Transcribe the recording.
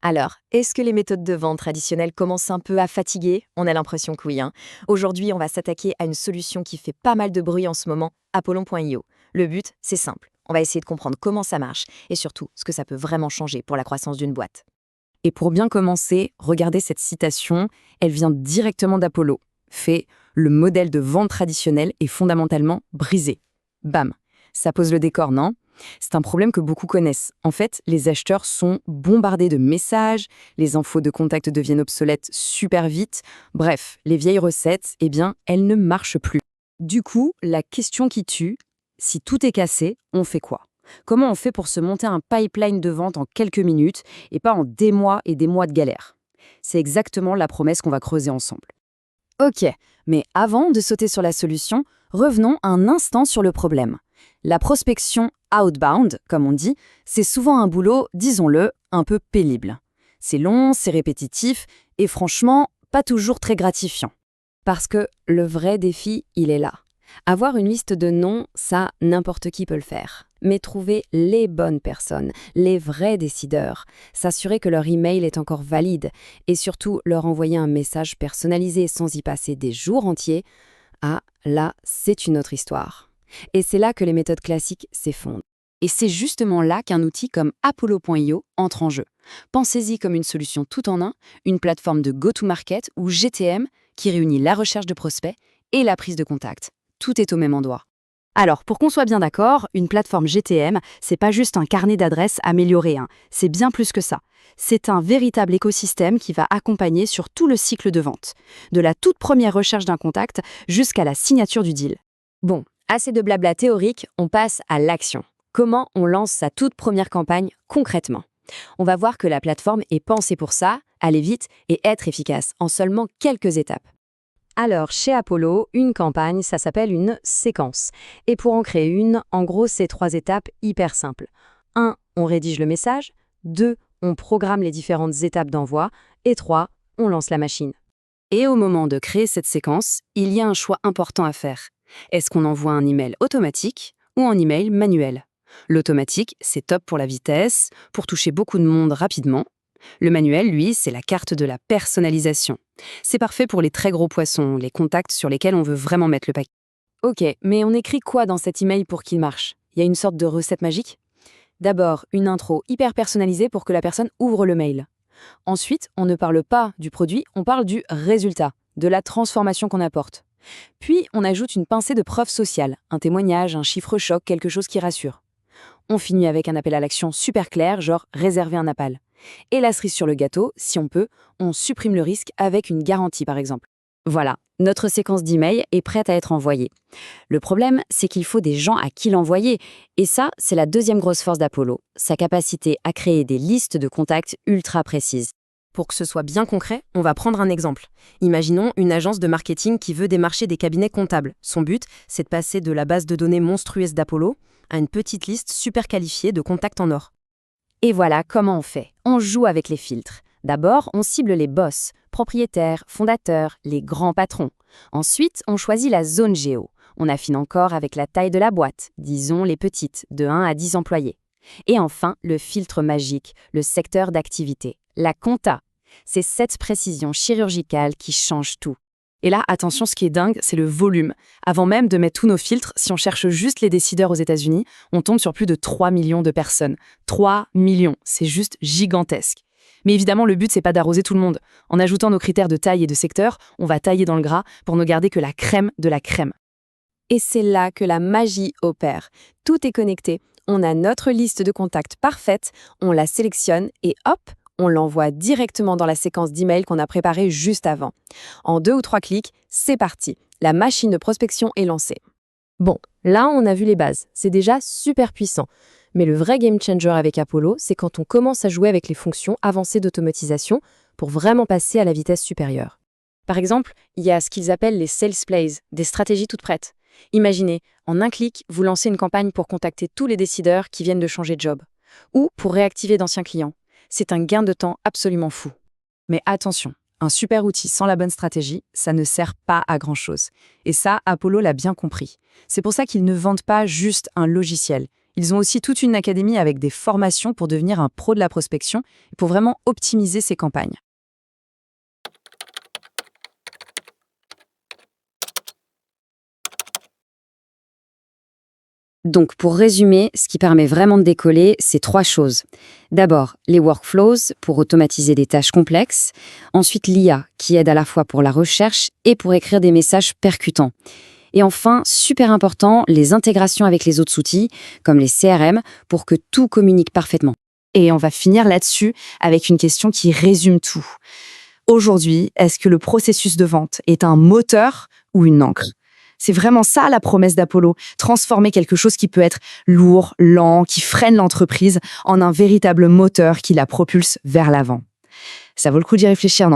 Alors, est-ce que les méthodes de vente traditionnelles commencent un peu à fatiguer? On a l'impression que oui, hein. Aujourd'hui, on va s'attaquer à une solution qui fait pas mal de bruit en ce moment, Apollon.io. Le but, c'est simple. On va essayer de comprendre comment ça marche et surtout ce que ça peut vraiment changer pour la croissance d'une boîte. Et pour bien commencer, regardez cette citation, elle vient directement d'Apollo. Fait, le modèle de vente traditionnel est fondamentalement brisé. Bam, ça pose le décor, non? C'est un problème que beaucoup connaissent. En fait, les acheteurs sont bombardés de messages, les infos de contact deviennent obsolètes super vite. Bref, les vieilles recettes, eh bien, elles ne marchent plus. Du coup, la question qui tue, si tout est cassé, on fait quoi? Comment on fait pour se monter un pipeline de vente en quelques minutes et pas en des mois et des mois de galère? C'est exactement la promesse qu'on va creuser ensemble. Ok, mais avant de sauter sur la solution, revenons un instant sur le problème. La prospection outbound, comme on dit, c'est souvent un boulot, disons-le, un peu pénible. C'est long, c'est répétitif et franchement, pas toujours très gratifiant. Parce que le vrai défi, il est là. Avoir une liste de noms, ça, n'importe qui peut le faire. Mais trouver les bonnes personnes, les vrais décideurs, s'assurer que leur email est encore valide et surtout leur envoyer un message personnalisé sans y passer des jours entiers, ah, là, c'est une autre histoire. Et c'est là que les méthodes classiques s'effondrent. Et c'est justement là qu'un outil comme Apollo.io entre en jeu. Pensez-y comme une solution tout en un, une plateforme de go-to-market ou GTM qui réunit la recherche de prospects et la prise de contact. Tout est au même endroit. Alors, pour qu'on soit bien d'accord, une plateforme GTM, c'est pas juste un carnet d'adresses amélioré, hein. C'est bien plus que ça. C'est un véritable écosystème qui va accompagner sur tout le cycle de vente, de la toute première recherche d'un contact jusqu'à la signature du deal. Bon, assez de blabla théorique, on passe à l'action. Comment on lance sa toute première campagne concrètement? On va voir que la plateforme est pensée pour ça, aller vite et être efficace en seulement quelques étapes. Alors, chez Apollo, une campagne, ça s'appelle une séquence. Et pour en créer une, en gros, c'est 3 étapes hyper simples. 1. On rédige le message. 2. On programme les différentes étapes d'envoi. Et 3. On lance la machine. Et au moment de créer cette séquence, il y a un choix important à faire. Est-ce qu'on envoie un email automatique ou un email manuel? L'automatique, c'est top pour la vitesse, pour toucher beaucoup de monde rapidement. Le manuel, lui, c'est la carte de la personnalisation. C'est parfait pour les très gros poissons, les contacts sur lesquels on veut vraiment mettre le paquet. Ok, mais on écrit quoi dans cet email pour qu'il marche? Il y a une sorte de recette magique? D'abord, une intro hyper personnalisée pour que la personne ouvre le mail. Ensuite, on ne parle pas du produit, on parle du résultat, de la transformation qu'on apporte. Puis, on ajoute une pincée de preuve sociale, un témoignage, un chiffre choc, quelque chose qui rassure. On finit avec un appel à l'action super clair, genre réserver un appel. Et la cerise sur le gâteau, si on peut, on supprime le risque avec une garantie par exemple. Voilà, notre séquence d'emails est prête à être envoyée. Le problème, c'est qu'il faut des gens à qui l'envoyer. Et ça, c'est la deuxième grosse force d'Apollo, sa capacité à créer des listes de contacts ultra précises. Pour que ce soit bien concret, on va prendre un exemple. Imaginons une agence de marketing qui veut démarcher des cabinets comptables. Son but, c'est de passer de la base de données monstrueuse d'Apollo à une petite liste super qualifiée de contacts en or. Et voilà comment on fait. On joue avec les filtres. D'abord, on cible les boss, propriétaires, fondateurs, les grands patrons. Ensuite, on choisit la zone géo. On affine encore avec la taille de la boîte, disons les petites, de 1 à 10 employés. Et enfin, le filtre magique, le secteur d'activité, la compta. C'est cette précision chirurgicale qui change tout. Et là, attention, ce qui est dingue, c'est le volume. Avant même de mettre tous nos filtres, si on cherche juste les décideurs aux États-Unis, on tombe sur plus de 3 millions de personnes. 3 millions, c'est juste gigantesque. Mais évidemment, le but, c'est pas d'arroser tout le monde. En ajoutant nos critères de taille et de secteur, on va tailler dans le gras pour ne garder que la crème de la crème. Et c'est là que la magie opère. Tout est connecté. On a notre liste de contacts parfaite, on la sélectionne et hop, on l'envoie directement dans la séquence d'emails qu'on a préparée juste avant. En 2 ou 3 clics, c'est parti. La machine de prospection est lancée. Bon, là, on a vu les bases. C'est déjà super puissant. Mais le vrai game changer avec Apollo, c'est quand on commence à jouer avec les fonctions avancées d'automatisation pour vraiment passer à la vitesse supérieure. Par exemple, il y a ce qu'ils appellent les sales plays, des stratégies toutes prêtes. Imaginez, en un clic, vous lancez une campagne pour contacter tous les décideurs qui viennent de changer de job, ou pour réactiver d'anciens clients. C'est un gain de temps absolument fou. Mais attention, un super outil sans la bonne stratégie, ça ne sert pas à grand-chose. Et ça, Apollo l'a bien compris. C'est pour ça qu'ils ne vendent pas juste un logiciel. Ils ont aussi toute une académie avec des formations pour devenir un pro de la prospection et pour vraiment optimiser ses campagnes. Donc, pour résumer, ce qui permet vraiment de décoller, c'est 3 choses. D'abord, les workflows pour automatiser des tâches complexes. Ensuite, l'IA qui aide à la fois pour la recherche et pour écrire des messages percutants. Et enfin, super important, les intégrations avec les autres outils, comme les CRM, pour que tout communique parfaitement. Et on va finir là-dessus avec une question qui résume tout. Aujourd'hui, est-ce que le processus de vente est un moteur ou une encre? C'est vraiment ça la promesse d'Apollo, transformer quelque chose qui peut être lourd, lent, qui freine l'entreprise en un véritable moteur qui la propulse vers l'avant. Ça vaut le coup d'y réfléchir, non?